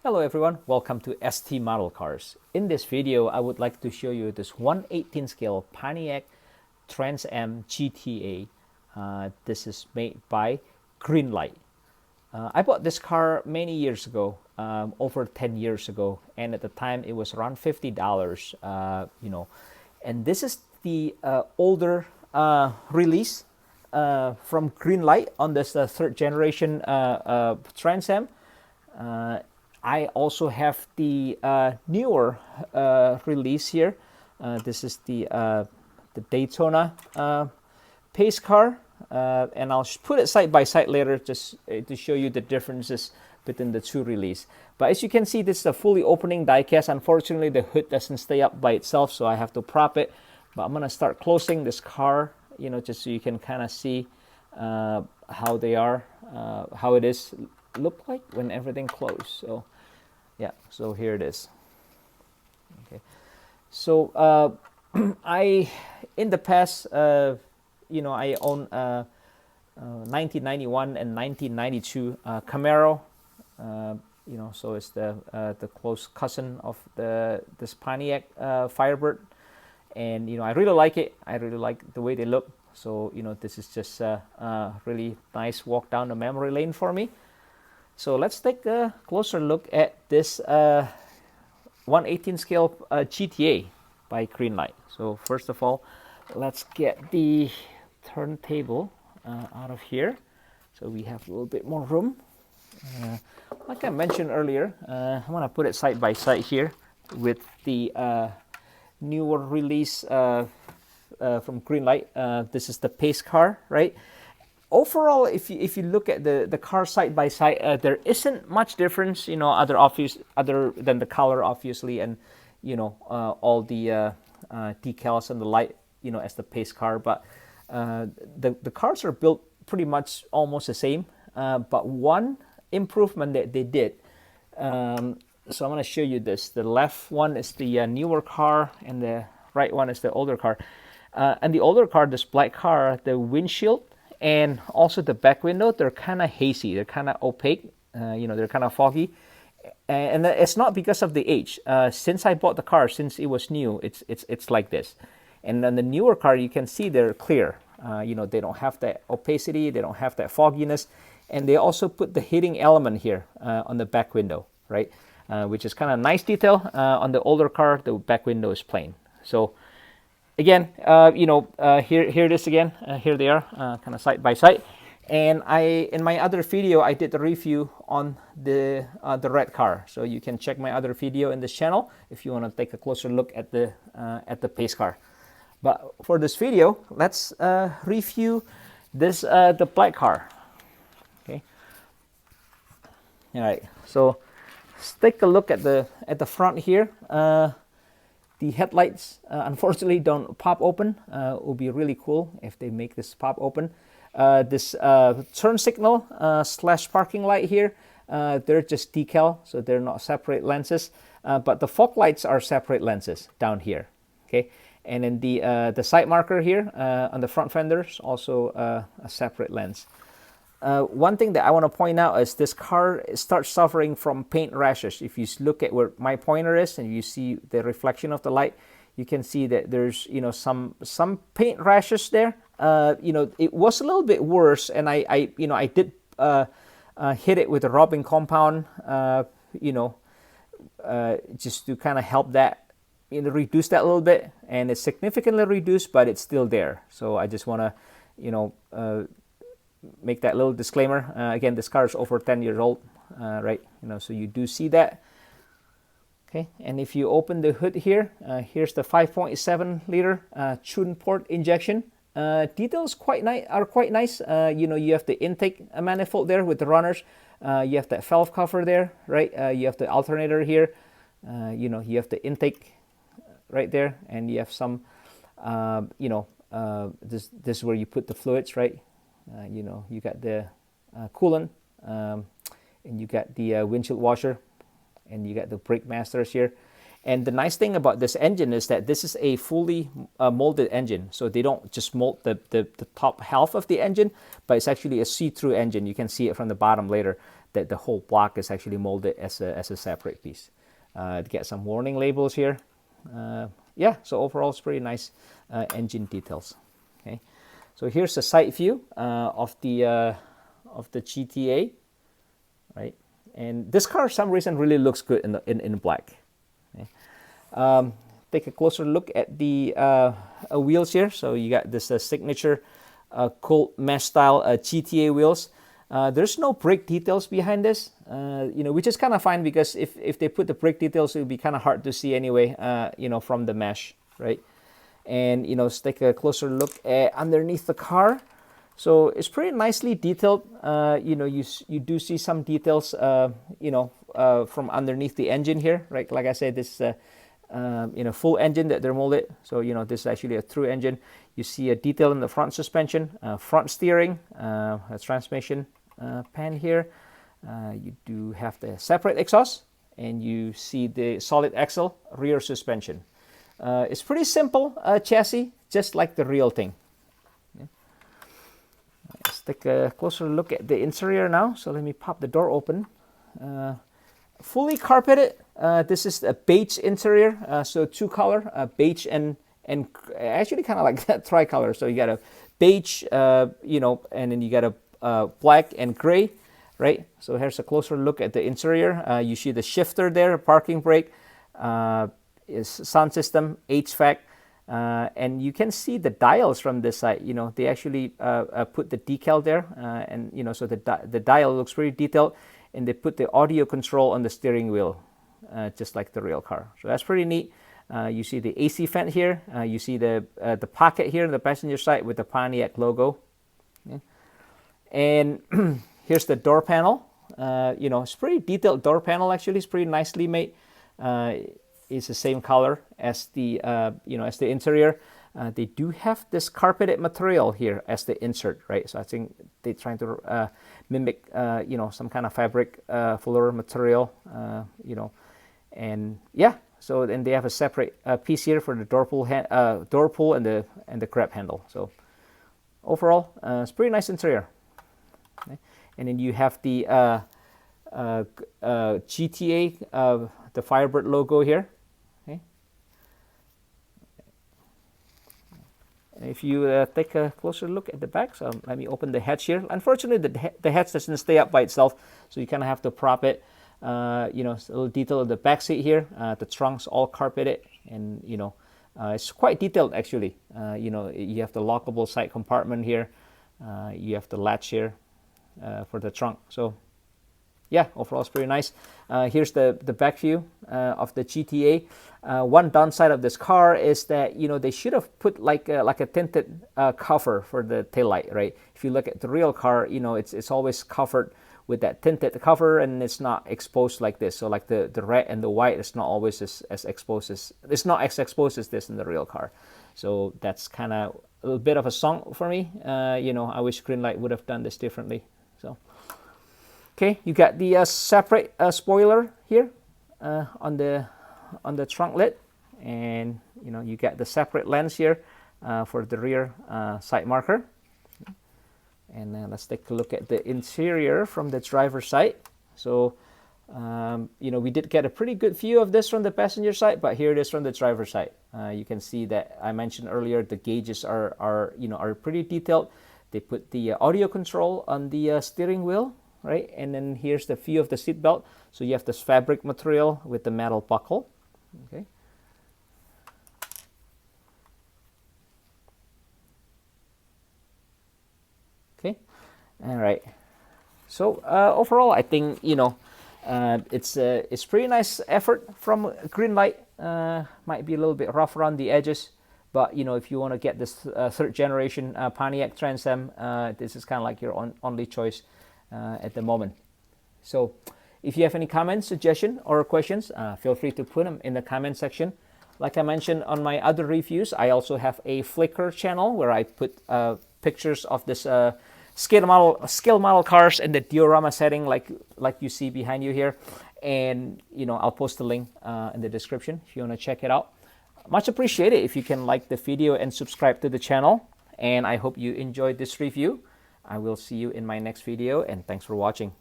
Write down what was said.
Hello everyone, welcome to ST Model Cars. In this video, I would like to show you this 1/18 scale Pontiac Trans Am GTA. This is made by Greenlight. I bought this car many years ago, over 10 years ago, and at the time it was around $50, and this is the older release from Greenlight on this third generation Trans Am. I also have the newer release here. This is the Daytona pace car, and I'll put it side by side later just to show you the differences between the two release. But as you can see, this is a fully opening diecast. Unfortunately, the hood doesn't stay up by itself, so I have to prop it. But I'm gonna start closing this car, just so you can kind of see how they are, how it is look like when everything closed. So yeah, so here it is. Okay, so I in the past I own 1991 and 1992 Camaro, so it's the close cousin of this Pontiac Firebird, and I really like it. I really like the way they look. So this is just a really nice walk down the memory lane for me. So let's take a closer look at this 1/18 scale GTA by Greenlight. So first of all, let's get the turntable out of here, so we have a little bit more room. Like I mentioned earlier, I'm gonna put it side by side here with the newer release from Greenlight. This is the pace car, right? Overall, if you look at the car side by side, there isn't much difference, other than the color, obviously, and all the decals and the light, as the pace car. But the cars are built pretty much almost the same. But one improvement that they did. So I'm going to show you this. The left one is the newer car, and the right one is the older car. And the older car, this black car, the windshield and also the back window, they're kind of hazy, they're kind of opaque, they're kind of foggy, and it's not because of the age. Since I bought the car, since it was new, it's like this. And then the newer car, you can see they're clear. They don't have that opacity, they don't have that fogginess, and they also put the heating element here on the back window, right? Which is kind of nice detail. On the older car, the back window is plain. So again, here it is again. Here they are, kind of side by side. And in my other video, I did the review on the red car. So you can check my other video in this channel if you want to take a closer look at the pace car. But for this video, let's review this the black car. Okay. All right. So let's take a look at the front here. The headlights, unfortunately, don't pop open. It would be really cool if they make this pop open. This turn signal / parking light here, they're just decal, so they're not separate lenses. But the fog lights are separate lenses down here. Okay, and then the side marker here on the front fenders also a separate lens. One thing that I want to point out is this car starts suffering from paint rashes. If you look at where my pointer is and you see the reflection of the light, you can see that there's some paint rashes there. It was a little bit worse, and I did hit it with a rubbing compound, just to kind of help that reduce that a little bit, and it's significantly reduced, but it's still there. So I just want to make that little disclaimer. Again, this car is over 10 years old, right? So you do see that. Okay, and if you open the hood here, here's the 5.7 liter tune port injection. Details are quite nice. You have the intake manifold there with the runners. You have that valve cover there, right? You have the alternator here. You have the intake right there, and you have some, this is where you put the fluids, right? You got the coolant, and you got the windshield washer, and you got the brake masters here. And the nice thing about this engine is that this is a fully molded engine. So they don't just mold the top half of the engine, but it's actually a see-through engine. You can see it from the bottom later. that the whole block is actually molded as a separate piece. Get some warning labels here. Yeah, so overall it's pretty nice engine details. Okay, so here's a side view of the GTA, right? And this car, for some reason, really looks good in black. Okay. Take a closer look at the wheels here. So you got this signature Colt mesh style GTA wheels. There's no brake details behind this, which is kind of fine, because if they put the brake details, it would be kind of hard to see anyway, from the mesh, right? And let's take a closer look at underneath the car. So it's pretty nicely detailed. You do see some details, from underneath the engine here, right? Like I said, this full engine that they're molded. So this is actually a true engine. You see a detail in the front suspension, front steering, a transmission pan here. You do have the separate exhaust, and you see the solid axle rear suspension. It's pretty simple chassis, just like the real thing. Yeah. Let's take a closer look at the interior now. So let me pop the door open. Fully carpeted. This is a beige interior, so two color, beige and actually kind of like that tricolor. So you got a beige, and then you got a black and gray, right? So here's a closer look at the interior. You see the shifter there, parking brake, is sound system, HVAC, and you can see the dials from this side. They actually put the decal there, and so the dial looks pretty detailed, and they put the audio control on the steering wheel, just like the real car. So that's pretty neat. You see the AC vent here. You see the pocket here on the passenger side with the Pontiac logo. Yeah. And here's the door panel. It's pretty detailed door panel. Actually, it's pretty nicely made. It's the same color as the as the interior. They do have this carpeted material here as the insert, right? So I think they're trying to mimic some kind of fabric fuller material, and yeah. So then they have a separate piece here for the door pull and the grab handle. So overall, it's pretty nice interior. Okay. And then you have the GTA, the Firebird logo here. Okay. And if you take a closer look at the back, so let me open the hatch here. Unfortunately, the hatch doesn't stay up by itself, so you kind of have to prop it. A little detail of the back seat here. The trunk's all carpeted, and it's quite detailed actually. You have the lockable side compartment here. You have the latch here for the trunk. So yeah, overall it's pretty nice. Here's the back view of the GTA. One downside of this car is that they should have put like a tinted cover for the taillight, right? If you look at the real car, it's always covered with that tinted cover, and it's not exposed like this. So like the red and the white is not always as exposed as, it's not as exposed as this in the real car. So that's kind of a little bit of a song for me. I wish Greenlight would have done this differently. So okay, you got the separate spoiler here on the trunk lid, and you got the separate lens here for the rear side marker. And let's take a look at the interior from the driver's side. So, we did get a pretty good view of this from the passenger side, but here it is from the driver's side. You can see that I mentioned earlier the gauges are pretty detailed. They put the audio control on the steering wheel, right? And then here's the view of the seat belt. So you have this fabric material with the metal buckle. Okay. All right. So overall, I think it's pretty nice effort from Greenlight. Might be a little bit rough around the edges, but if you want to get this third generation Pontiac Trans Am, this is kind of like your only choice at the moment. So if you have any comments, suggestions, or questions, feel free to put them in the comment section. Like I mentioned on my other reviews, I also have a FLICKR channel where I put pictures of this scale model cars in the diorama setting, like you see behind you here, and I'll post the link in the description if you want to check it out. Much appreciated if you can like the video and subscribe to the channel, and I hope you enjoyed this review. I will see you in my next video, and thanks for watching.